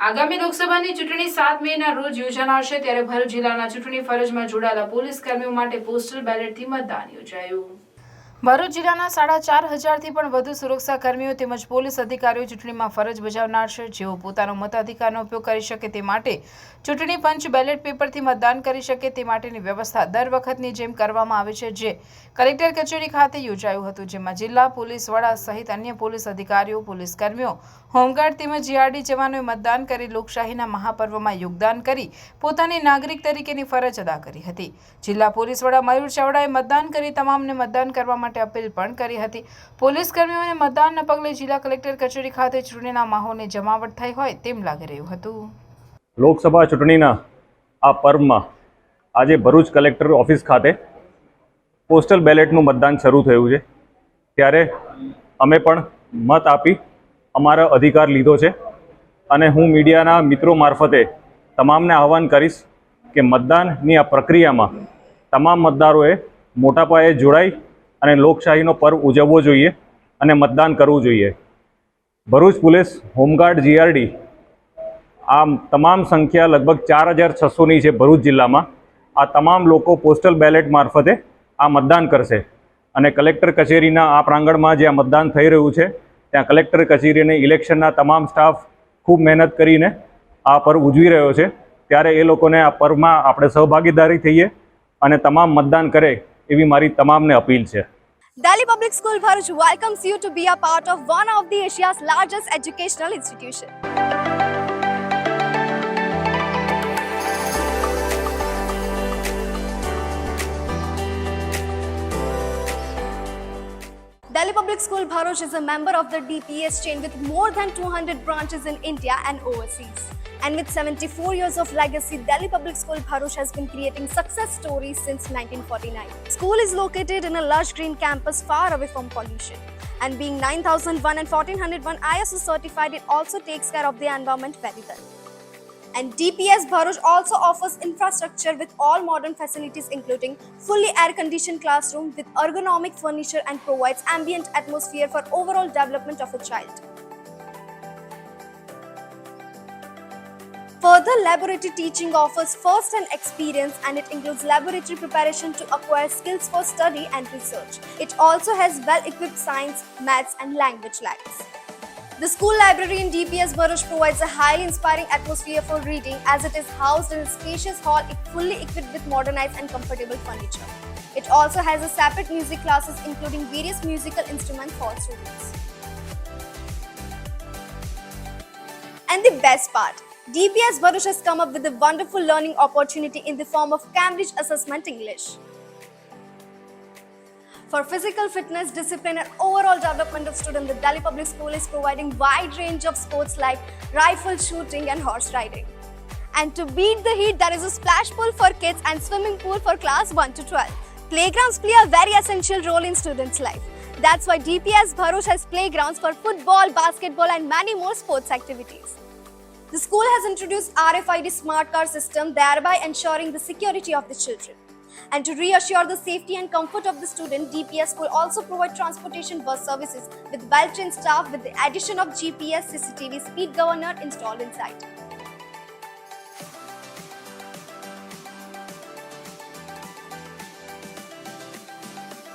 આગામી લોકસભાની ચૂંટણી 7 મેના રોજ યોજાનાર છે, ત્યારે ભરૂચ જિલ્લાના ચૂંટણી ફરજમાં જોડાયેલા પોલીસ કર્મીઓ માટે પોસ્ટલ બેલેટથી મતદાન યોજાયું. ભરૂચ જિલ્લાના 4,500થી પણ વધુ સુરક્ષા કર્મીઓ તેમજ પોલીસ અધિકારીઓ ચૂંટણીમાં ફરજ બજાવનાર છે, જેઓ પોતાનો મતાધિકારનો ઉપયોગ કરી શકે તે માટે ચૂંટણી પંચ બેલેટ પેપરથી મતદાન કરી શકે તે માટેની વ્યવસ્થા દર વખતની જેમ કરવામાં આવી છે, જે કલેક્ટર કચેરી ખાતે યોજાયું હતું, જેમાં જિલ્લા પોલીસ વડા સહિત અન્ય પોલીસ અધિકારીઓ, પોલીસ કર્મીઓ, હોમગાર્ડ તેમજ જીઆરડી જવાનોએ મતદાન કરી લોકશાહીના મહાપર્વમાં યોગદાન કરી પોતાની નાગરિક તરીકેની ફરજ અદા કરી હતી. જિલ્લા પોલીસ વડા મયુર ચાવડાએ મતદાન કરી તમામને મતદાન કરવા માટે અપીલ પણ કરી હતી. પોલીસ કર્મીઓને મતદાનના પગલે જિલ્લા કલેક્ટર કચેરી ખાતે ચૂંટણીના માહોલની જમાવટ થઈ હોય તેમ લાગી રહ્યું હતું. લોકસભા ચૂંટણીના આ પર્વમાં આજે ભરૂચ કલેક્ટર ઓફિસ ખાતે પોસ્ટલ બેલેટનું મતદાન શરૂ થયું છે, ત્યારે અમે પણ મત આપી અમારો અધિકાર લીધો છે અને હું મીડિયાના મિત્રો મારફતે તમામને આહવાન કરીશ કે મતદાનની આ પ્રક્રિયામાં તમામ મતદારોએ મોટા પાયે જોડાઈ અને લોકશાહીનો પર્વ ઉજવવો જોઈએ અને મતદાન કરવું જોઈએ. ભરૂચ પોલીસ, હોમગાર્ડ, જીઆરડી આ તમામ સંખ્યા લગભગ 4,600ની છે ભરૂચ જિલ્લામાં. આ તમામ લોકો પોસ્ટલ બેલેટ મારફતે આ મતદાન કરશે અને કલેક્ટર કચેરીના આ પ્રાંગણમાં જ્યાં મતદાન થઈ રહ્યું છે ત્યાં કલેક્ટર કચેરી અને ઇલેક્શનના તમામ સ્ટાફ ખૂબ મહેનત કરીને આ પર્વ ઉજવી રહ્યો છે, ત્યારે એ લોકોને આ પર્વમાં આપણે સહભાગીદારી થઈએ અને તમામ મતદાન કરે એવી મારી તમામને અપીલ છે. Delhi Public School Bharuch welcomes you to be a part of one of the Asia's largest educational institution. Delhi Public School Bharuch is a member of the DPS chain with more than 200 branches in India and overseas. And with 74 years of legacy, Delhi Public School Bharuch has been creating success stories since 1949. School is located in a lush green campus far away from pollution. And being 9001 and 1401 ISO certified, it also takes care of the environment very well. And DPS Bharuch also offers infrastructure with all modern facilities, including fully air-conditioned classroom with ergonomic furniture, and provides ambient atmosphere for overall development of a child. Further, laboratory teaching offers first-hand experience, and it includes laboratory preparation to acquire skills for study and research. It also has well-equipped science, maths and language labs. The school library in DPS Bharuch provides a highly inspiring atmosphere for reading, as it is housed in a spacious hall fully equipped with modernized and comfortable furniture. It also has a separate music classes, including various musical instruments for students. And the best part, DPS Bharuch has come up with a wonderful learning opportunity in the form of Cambridge Assessment English. For physical fitness, discipline and overall development of students, the Delhi Public School is providing wide range of sports like rifle shooting and horse riding. And to beat the heat, there is a splash pool for kids and swimming pool for class 1 to 12. Playgrounds play a very essential role in students' life. That's why DPS Bharuch has playgrounds for football, basketball and many more sports activities. The school has introduced RFID smart card system, thereby ensuring the security of the children. And to reassure the safety and comfort of the student, DPS will also provide transportation bus services with well-trained staff with the addition of GPS CCTV speed governor installed inside.